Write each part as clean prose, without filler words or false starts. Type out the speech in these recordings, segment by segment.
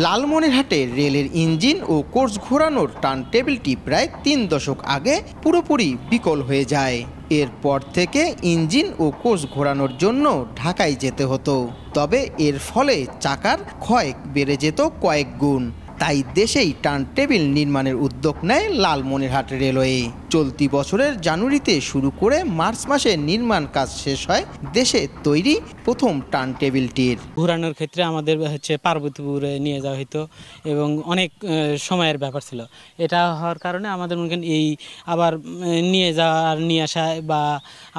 লালমনিরহাটে রেলের ইঞ্জিন ও কোচ ঘোরানোর টার্ন টেবিলটি প্রায় ৩ দশক আগে পুরোপুরি বিকল হয়ে যায়। এরপর থেকে ইঞ্জিন ও কোচ ঘোরানোর জন্য ঢাকায় যেতে হতো। তবে এর ফলে চাকার ক্ষয় বেড়ে যেত কয়েক গুণ। তাই দেশেই টার্ন টেবিল নির্মাণের উদ্যোগ নেয় লালমনিরহাট রেলওয়ে। চলতি বছরের জানুয়ারিতে শুরু করে মার্চ মাসে নির্মাণ কাজ শেষ হয় দেশে তৈরি প্রথম টার্ন টেবিলটির। ঘোরানোর ক্ষেত্রে আমাদের পার্বতীপুরে নিয়ে যাওয়া হতো এবং অনেক সময়ের ব্যাপার ছিল। এটা হওয়ার কারণে আমাদের মনে করেন এই আবার নিয়ে যাওয়া আর নিয়ে আসা বা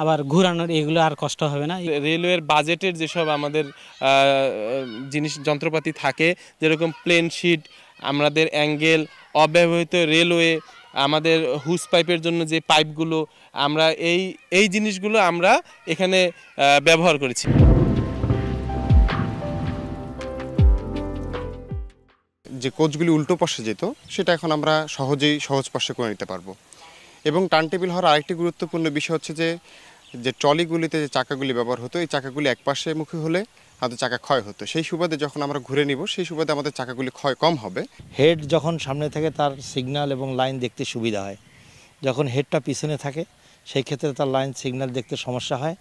আবার ঘোরানোর এগুলো আর কষ্ট হবে না। রেলওয়ের বাজেটের যেসব আমাদের জিনিস যন্ত্রপাতি থাকে, যেরকম প্লেন শিট, আমাদের অ্যাঙ্গেল, অব্যবহৃত রেলওয়ে, আমাদের হুস পাইপের জন্য যে পাইপগুলো, আমরা এই জিনিসগুলো আমরা এখানে ব্যবহার করেছি। যে কোচগুলি উল্টো পাশে যেত সেটা এখন আমরা সহজেই সহজ পাশে করে নিতে পারবো। এবং টার্ন টেবিল হওয়ার আরেকটি গুরুত্বপূর্ণ বিষয় হচ্ছে যে ট্রলিগুলিতে যে চাকাগুলি ব্যবহার হতো, এই চাকাগুলি এক পাশে মুখী হলে আমাদের চাকা ক্ষয় হতো। সেই সুবাদে যখন আমরা ঘুরে নিব, সেই সুবাদে আমাদের চাকাগুলি ক্ষয় কম হবে। হেড যখন সামনে থাকে তার সিগন্যাল এবং লাইন দেখতে সুবিধা হয়, যখন হেডটা পিছনে থাকে সেই ক্ষেত্রে তার লাইন সিগন্যাল দেখতে সমস্যা হয়।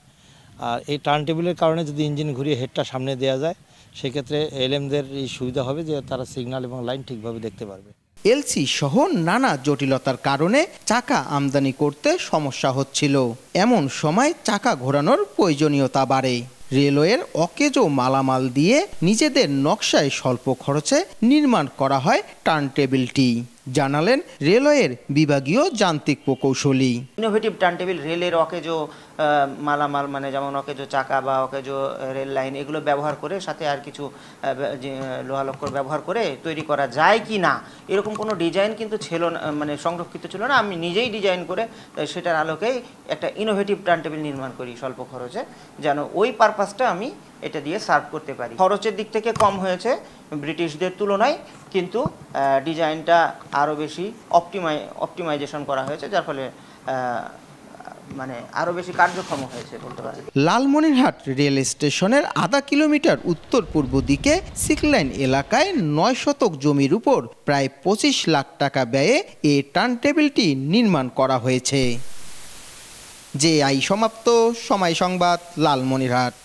আর এই টার্ন টেবিলের কারণে যদি ইঞ্জিন ঘুরিয়ে হেডটা সামনে দেওয়া যায়, সেক্ষেত্রে এলএমদের এই সুবিধা হবে যে তারা সিগন্যাল এবং লাইন ঠিকভাবে দেখতে পারবে। এলসি সহ নানা জটিলতার কারণে চাকা আমদানি করতে সমস্যা হচ্ছিল। এমন সময় চাকা ঘোরানোর প্রয়োজনীয়তা বাড়ে। রেলওয়ের অকেজো মালামাল দিয়ে নিজেদের নকশায় স্বল্প খরচে নির্মাণ করা হয় টার্ন টেবিলটি, জানালেন রেলওয়ের বিভাগীয় যান্ত্রিক প্রকৌশলী। ইনোভেটিভ টার্ন টেবিল রেলের অকেজো মালামাল, মানে যেমন অকেজো চাকা বা অকেজো রেল লাইন, এগুলো ব্যবহার করে সাথে আর কিছু লোহালক্কর ব্যবহার করে তৈরি করা যায় কি না, এরকম কোনো ডিজাইন কিন্তু ছিল না, মানে সংরক্ষিত ছিল না। আমি নিজেই ডিজাইন করে সেটার আলোকেই একটা ইনোভেটিভ টার্ন টেবিল নির্মাণ করি স্বল্প খরচে, যেন ওই পারপাসটা আমি এটা দিয়ে সার্ভ করতে পারি। খরচের দিক থেকে কম হয়েছে ব্রিটিশদের তুলনায়, কিন্তু ডিজাইনটা আরও বেশি অপটিমাইজেশন করা হয়েছে, যার ফলে মানে আরও বেশি কার্যক্ষম হয়েছে বলতে পারি। লালমনিরহাট রেল স্টেশনের আধা কিলোমিটার উত্তর পূর্ব দিকে সিকলাইন এলাকায় ৯ শতক জমির উপর প্রায় ২৫ লাখ টাকা ব্যয়ে এই টার্ন টেবিলটি নির্মাণ করা হয়েছে। সমাপ্ত। সময় সংবাদ, লালমনিরহাট।